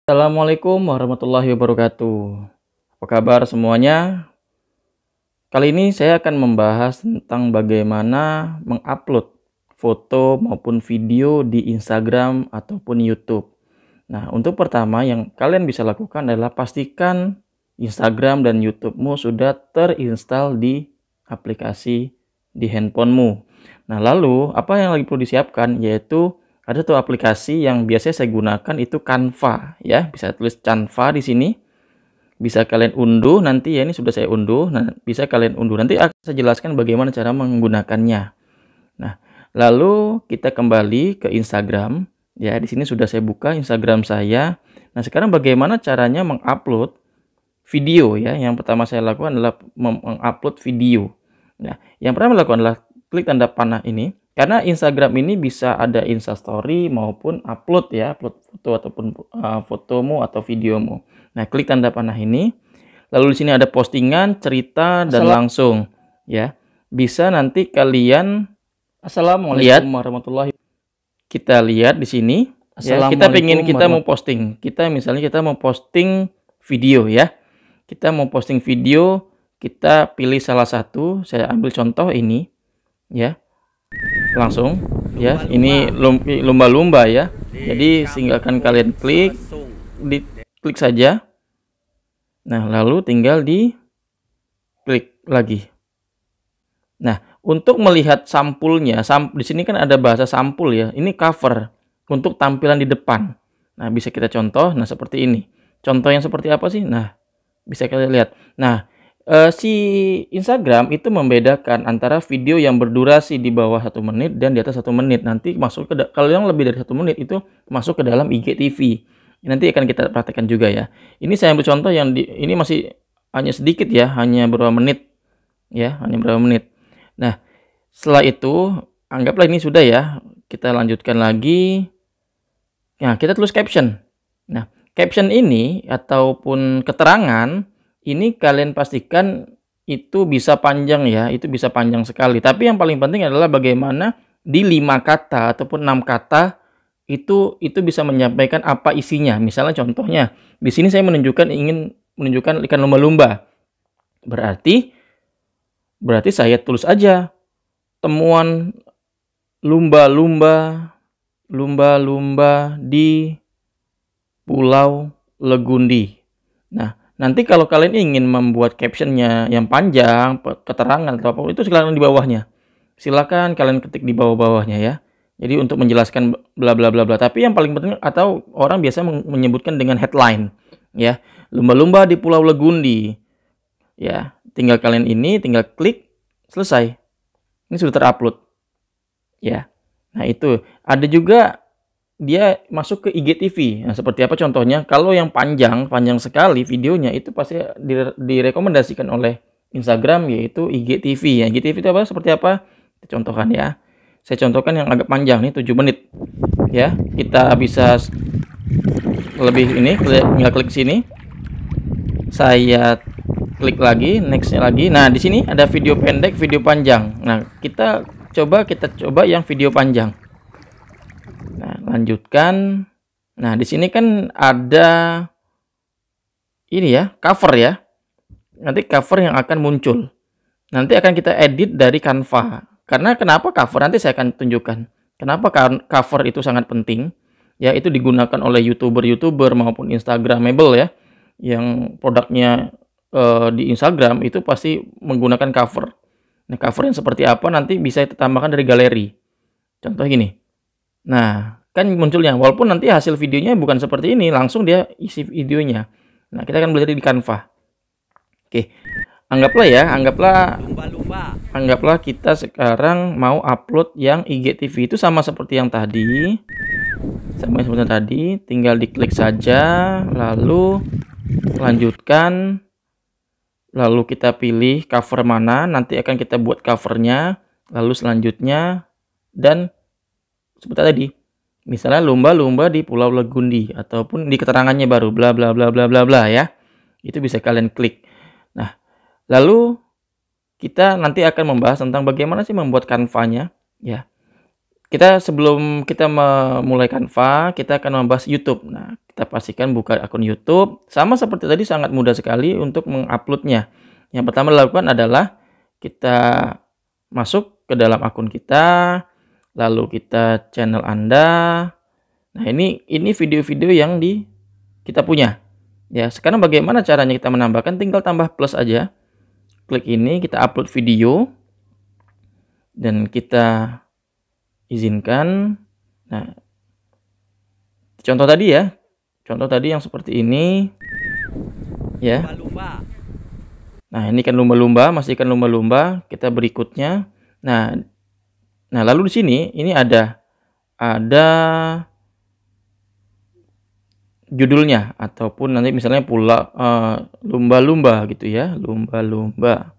Assalamualaikum warahmatullahi wabarakatuh. Apa kabar semuanya? Kali ini saya akan membahas tentang bagaimana mengupload foto maupun video di Instagram ataupun YouTube. Nah, untuk pertama yang kalian bisa lakukan adalah pastikan Instagram dan YouTube-mu sudah terinstall di aplikasi di handphonemu. Nah, lalu apa yang lagi perlu disiapkan yaitu ada tuh aplikasi yang biasanya saya gunakan itu Canva ya, bisa tulis Canva di sini. Bisa kalian unduh nanti ya, ini sudah saya unduh. Nah, bisa kalian unduh. Nanti akan saya jelaskan bagaimana cara menggunakannya. Nah, lalu kita kembali ke Instagram. Ya, di sini sudah saya buka Instagram saya. Nah, sekarang bagaimana caranya mengupload video ya. Yang pertama saya lakukan adalah mengupload video. Nah, yang pertama lakukan adalah klik tanda panah ini. Karena Instagram ini bisa ada Instastory maupun upload ya, upload foto ataupun fotomu atau videomu. Nah, klik tanda panah ini. Lalu di sini ada postingan, cerita, dan langsung ya. Bisa nanti kalian Assalamualaikum warahmatullahi wabarakatuh. Kita lihat di sini ya, kita mau posting. Misalnya kita mau posting video ya. Kita mau posting video, kita pilih salah satu, saya ambil contoh ini ya. Langsung ya, ini lumba-lumba ya. Jadi tinggalkan kalian klik saja. Nah, lalu tinggal di klik lagi. Nah, untuk melihat sampulnya, di sini kan ada bahasa sampul ya. Ini cover untuk tampilan di depan. Nah, bisa kita contoh. Nah, seperti ini. Contoh yang seperti apa sih? Nah, bisa kita lihat. Nah, si Instagram itu membedakan antara video yang berdurasi di bawah 1 menit dan di atas 1 menit. Nanti masuk ke kalau yang lebih dari 1 menit itu masuk ke dalam IGTV. Nanti akan kita praktekkan juga ya. Ini saya ambil contoh yang ini masih hanya sedikit ya, hanya beberapa menit ya, hanya beberapa menit. Nah, setelah itu anggaplah ini sudah ya. Kita lanjutkan lagi. Nah, kita tulis caption. Nah, caption ini ataupun keterangan ini kalian pastikan itu bisa panjang ya, itu bisa panjang sekali. Tapi yang paling penting adalah bagaimana di 5 kata ataupun 6 kata itu bisa menyampaikan apa isinya. Misalnya contohnya, di sini saya ingin menunjukkan ikan lumba-lumba. Berarti saya tulis aja temuan lumba-lumba di Pulau Legundi. Nah, nanti kalau kalian ingin membuat captionnya yang panjang, keterangan atau apa itu silakan di bawahnya. Silakan kalian ketik di bawah-bawahnya ya. Jadi untuk menjelaskan bla bla bla bla. Tapi yang paling penting atau orang biasa menyebutkan dengan headline ya. Lumba-lumba di Pulau Legundi. Ya, tinggal kalian tinggal klik, selesai. Ini sudah terupload. Ya. Nah, itu. Ada juga dia masuk ke IGTV. Nah, seperti apa contohnya? Kalau yang panjang sekali videonya itu pasti direkomendasikan oleh Instagram yaitu IGTV. Ya, IGTV itu apa? Seperti apa? Kita contohkan ya. Saya contohkan yang agak panjang nih, 7 menit. Ya, kita bisa lebih ini, tinggal klik sini. Saya klik lagi, next-nya lagi. Nah, di sini ada video pendek, video panjang. Nah, kita coba yang video panjang. Nah, lanjutkan. Nah, di sini kan ada ini ya, cover ya. Nanti cover yang akan muncul. Nanti akan kita edit dari Canva. Karena kenapa cover? Nanti saya akan tunjukkan. Kenapa cover itu sangat penting? Ya, itu digunakan oleh YouTuber maupun Instagramable ya. Yang produknya di Instagram itu pasti menggunakan cover. Nah, cover yang seperti apa nanti bisa ditambahkan dari galeri. Contoh gini. Nah, kan munculnya. Walaupun nanti hasil videonya bukan seperti ini. Langsung dia isi videonya. Nah, kita akan belajar di Canva. Oke. Anggaplah kita sekarang mau upload yang IGTV itu sama seperti yang tadi. Tinggal diklik saja, lalu lanjutkan. Lalu kita pilih cover mana, nanti akan kita buat covernya. Lalu selanjutnya dan seperti tadi. Misalnya lumba-lumba di Pulau Legundi ataupun di keterangannya baru bla bla bla bla bla bla ya. Itu bisa kalian klik. Nah, lalu kita nanti akan membahas tentang bagaimana sih membuat Canva-nya ya. kita sebelum kita memulai Canva, kita akan membahas YouTube. Nah, kita pastikan buka akun YouTube. Sama seperti tadi, sangat mudah sekali untuk menguploadnya. Yang pertama dilakukan adalah kita masuk ke dalam akun kita, lalu kita channel Anda. Nah, ini video-video yang kita punya. Ya, sekarang bagaimana caranya kita menambahkan? Tinggal tambah plus aja. Klik ini, kita upload video dan kita izinkan. Nah, contoh tadi ya. Contoh tadi yang seperti ini. Ya. Nah, ini kan lumba-lumba, masih ikan lumba-lumba. Kita berikutnya. Nah, lalu di sini ini ada judulnya, ataupun nanti misalnya pula lumba-lumba gitu ya, lumba-lumba.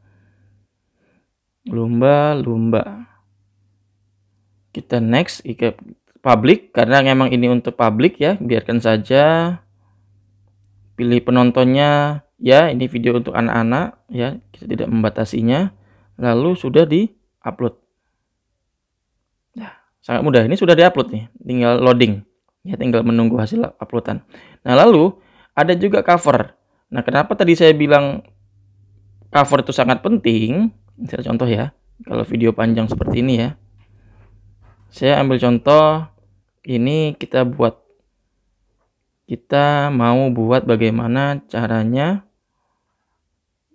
Kita next ke public, karena memang ini untuk public ya, biarkan saja. Pilih penontonnya ya, ini video untuk anak-anak ya, kita tidak membatasinya. Lalu sudah di-upload. Nah, sangat mudah, ini sudah di-upload nih, tinggal loading. Ya, tinggal menunggu hasil uploadan. Nah, lalu ada juga cover. Nah, kenapa tadi saya bilang cover itu sangat penting? Misalnya contoh ya, kalau video panjang seperti ini ya. Saya ambil contoh, ini kita mau buat bagaimana caranya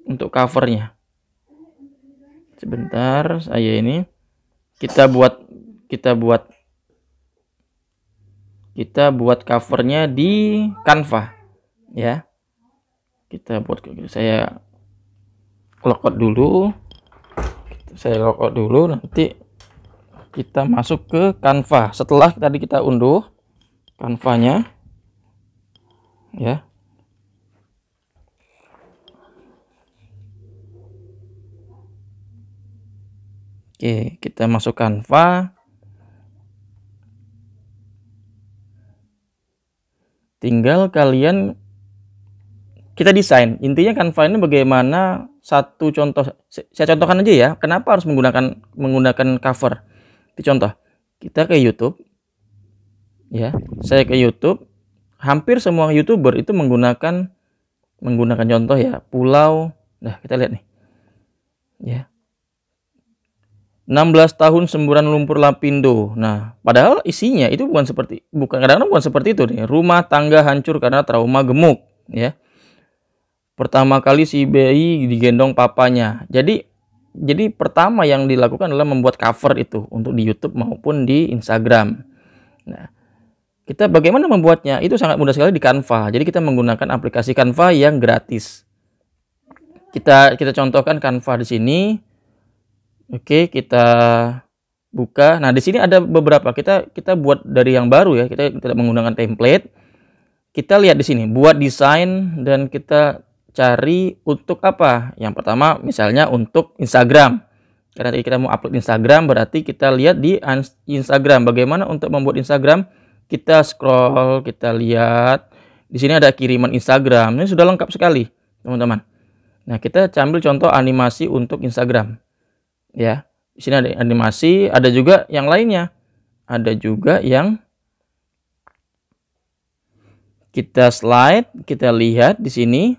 untuk covernya. Sebentar, saya ini kita buat covernya di Canva ya. Saya logout dulu. Nanti kita masuk ke Canva. Setelah tadi kita unduh Canva-nya ya. Oke, kita masuk Canva. Tinggal kalian kita desain. Intinya Canva ini bagaimana, satu contoh saya contohkan aja ya. Kenapa harus menggunakan cover? Itu contoh. Kita ke YouTube. Ya, saya ke YouTube. Hampir semua YouTuber itu menggunakan contoh ya, pulau. Nah, kita lihat nih. Ya. 16 tahun semburan lumpur Lapindo. Nah, padahal isinya itu kadang-kadang bukan seperti itu nih. Rumah tangga hancur karena trauma gemuk, ya. Pertama kali si bayi digendong papanya. Jadi pertama yang dilakukan adalah membuat cover itu untuk di YouTube maupun di Instagram. Nah, kita bagaimana membuatnya? Itu sangat mudah sekali di Canva. Jadi kita menggunakan aplikasi Canva yang gratis. Kita contohkan Canva di sini. Oke, kita buka. Nah, di sini ada beberapa. Kita buat dari yang baru ya. Kita tidak menggunakan template. Kita lihat di sini, buat desain, dan kita cari untuk apa? Yang pertama misalnya untuk Instagram. Karena kita mau upload Instagram, berarti kita lihat di Instagram. Bagaimana untuk membuat Instagram? Kita scroll, kita lihat. Di sini ada kiriman Instagram. Ini sudah lengkap sekali, teman-teman. Nah, kita ambil contoh animasi untuk Instagram. Ya, di sini ada animasi, ada juga yang lainnya. Ada juga yang kita slide, kita lihat di sini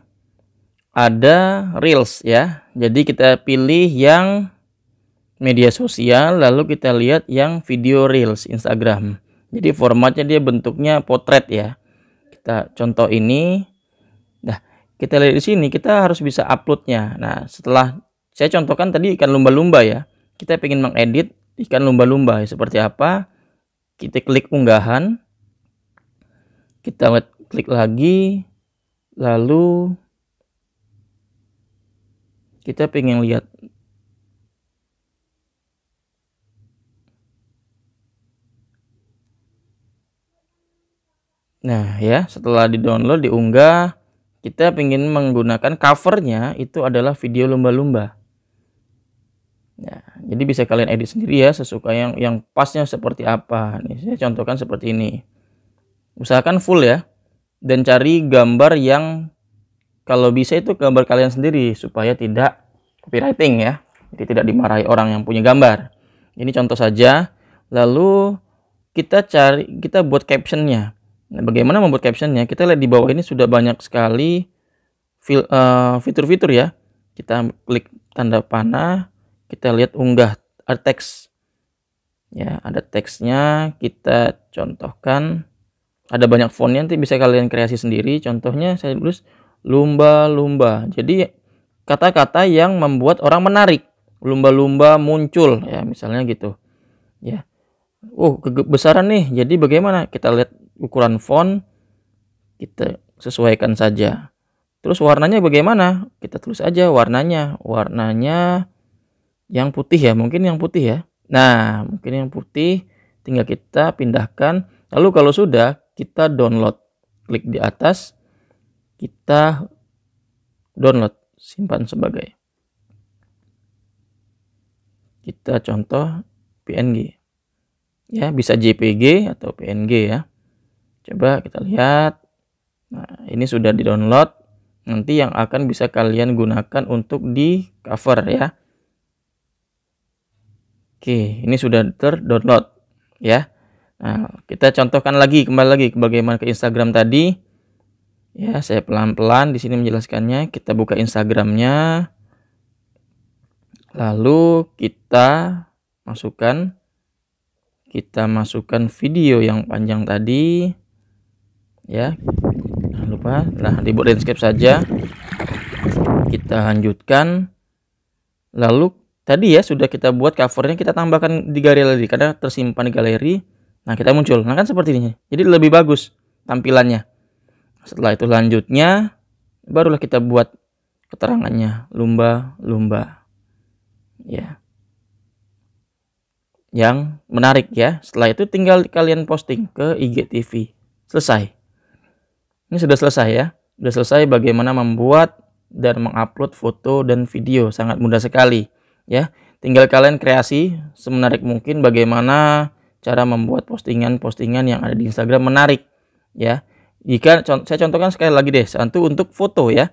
ada Reels ya. Jadi kita pilih yang media sosial, lalu kita lihat yang video Reels Instagram. Jadi formatnya dia bentuknya potret ya. Kita contoh ini. Nah, kita lihat di sini, kita harus bisa uploadnya. Nah, setelah saya contohkan tadi ikan lumba-lumba ya. Kita ingin mengedit ikan lumba-lumba seperti apa? Kita klik unggahan. Kita klik lagi. Lalu kita pengen lihat. Nah ya, setelah di-download, diunggah, kita pengen menggunakan covernya itu adalah video lumba-lumba. Nah, jadi bisa kalian edit sendiri ya, sesuka yang pasnya seperti apa. Nih, saya contohkan seperti ini. Usahakan full ya, dan cari gambar yang kalau bisa itu gambar kalian sendiri supaya tidak copywriting ya. Jadi tidak dimarahi orang yang punya gambar. Ini contoh saja. Lalu kita buat captionnya. Nah, bagaimana membuat captionnya? Kita lihat di bawah ini sudah banyak sekali fitur-fitur ya. Kita klik tanda panah, kita lihat unggah, ada teks. Ya, ada teksnya, kita contohkan. Ada banyak fontnya, nanti bisa kalian kreasi sendiri. Contohnya saya tulis lumba-lumba. Jadi kata-kata yang membuat orang menarik. Lumba-lumba muncul ya, misalnya gitu. Ya. Kebesaran nih. Jadi bagaimana? Kita lihat ukuran font, kita sesuaikan saja. Terus warnanya bagaimana? Kita tulis aja warnanya. Warnanya yang putih ya, mungkin yang putih ya. Nah, mungkin yang putih, tinggal kita pindahkan. Lalu kalau sudah, kita download. Klik di atas, kita download, simpan sebagai. Kita contoh PNG. Ya, bisa JPG atau PNG ya. Coba kita lihat. Nah, ini sudah di-download. Nanti yang akan bisa kalian gunakan untuk di cover ya. Oke, ini sudah ter-download ya. Nah, kita contohkan lagi, kembali lagi bagaimana ke Instagram tadi. Ya, saya pelan-pelan di sini menjelaskannya. Kita buka Instagramnya. Lalu kita masukkan video yang panjang tadi ya. Jangan lupa, nah dibuat landscape saja. Kita lanjutkan. Lalu tadi ya sudah kita buat covernya, kita tambahkan di galeri karena tersimpan di galeri. Nah, kita muncul. Nah, kan seperti ini. Jadi lebih bagus tampilannya. Setelah itu lanjutnya barulah kita buat keterangannya, lumba-lumba. Ya. Yang menarik ya. Setelah itu tinggal kalian posting ke IGTV. Selesai. Ini sudah selesai ya. Sudah selesai bagaimana membuat dan mengupload foto dan video. Sangat mudah sekali ya. Tinggal kalian kreasi semenarik mungkin bagaimana cara membuat postingan-postingan yang ada di Instagram menarik ya. Jika saya contohkan sekali lagi deh, satu untuk foto ya.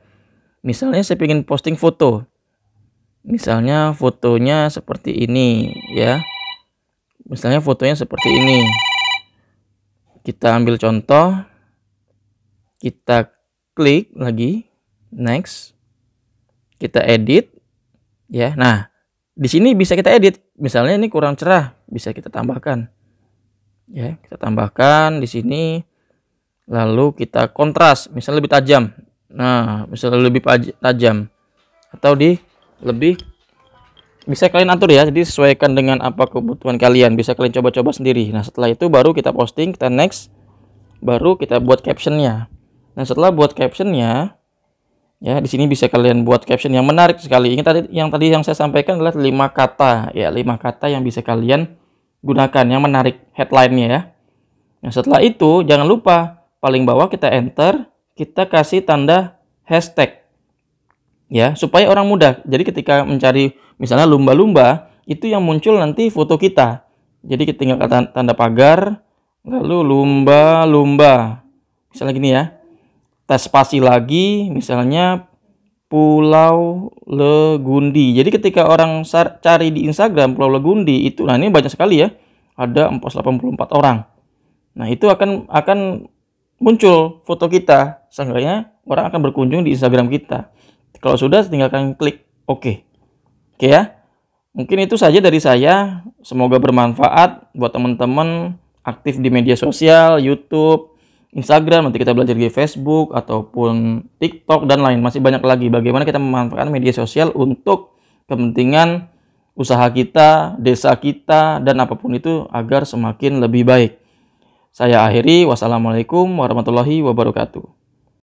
Misalnya saya ingin posting foto. Misalnya fotonya seperti ini ya. Misalnya fotonya seperti ini. Kita ambil contoh. Kita klik lagi. Next. Kita edit. Ya. Nah, di sini bisa kita edit. Misalnya ini kurang cerah, bisa kita tambahkan. Ya, kita tambahkan di sini. Lalu kita kontras, misalnya lebih tajam. Nah, misalnya lebih tajam. Atau lebih bisa kalian atur ya, jadi sesuaikan dengan apa kebutuhan kalian. Bisa kalian coba-coba sendiri. Nah, setelah itu baru kita posting, kita next, baru kita buat captionnya. Nah, setelah buat captionnya, ya di sini bisa kalian buat caption yang menarik sekali. Ini yang saya sampaikan adalah 5 kata, ya 5 kata yang bisa kalian gunakan yang menarik headline-nya ya. Nah, setelah itu jangan lupa paling bawah kita enter, kita kasih tanda hashtag. Ya, supaya orang mudah. Jadi ketika mencari misalnya lumba-lumba, itu yang muncul nanti foto kita. Jadi kita tinggal tanda pagar, lalu lumba-lumba. Misalnya gini ya. Tes spasi lagi, misalnya Pulau Legundi. Jadi ketika orang cari di Instagram Pulau Legundi itu, nah ini banyak sekali ya. Ada 484 orang. Nah, itu akan muncul foto kita. Seenggaknya orang akan berkunjung di Instagram kita. Kalau sudah, tinggalkan klik OK. Oke ya. Mungkin itu saja dari saya. Semoga bermanfaat buat teman-teman aktif di media sosial, YouTube, Instagram. Nanti kita belajar di Facebook ataupun TikTok dan lain. Masih banyak lagi bagaimana kita memanfaatkan media sosial untuk kepentingan usaha kita, desa kita, dan apapun itu agar semakin lebih baik. Saya akhiri. Wassalamualaikum warahmatullahi wabarakatuh.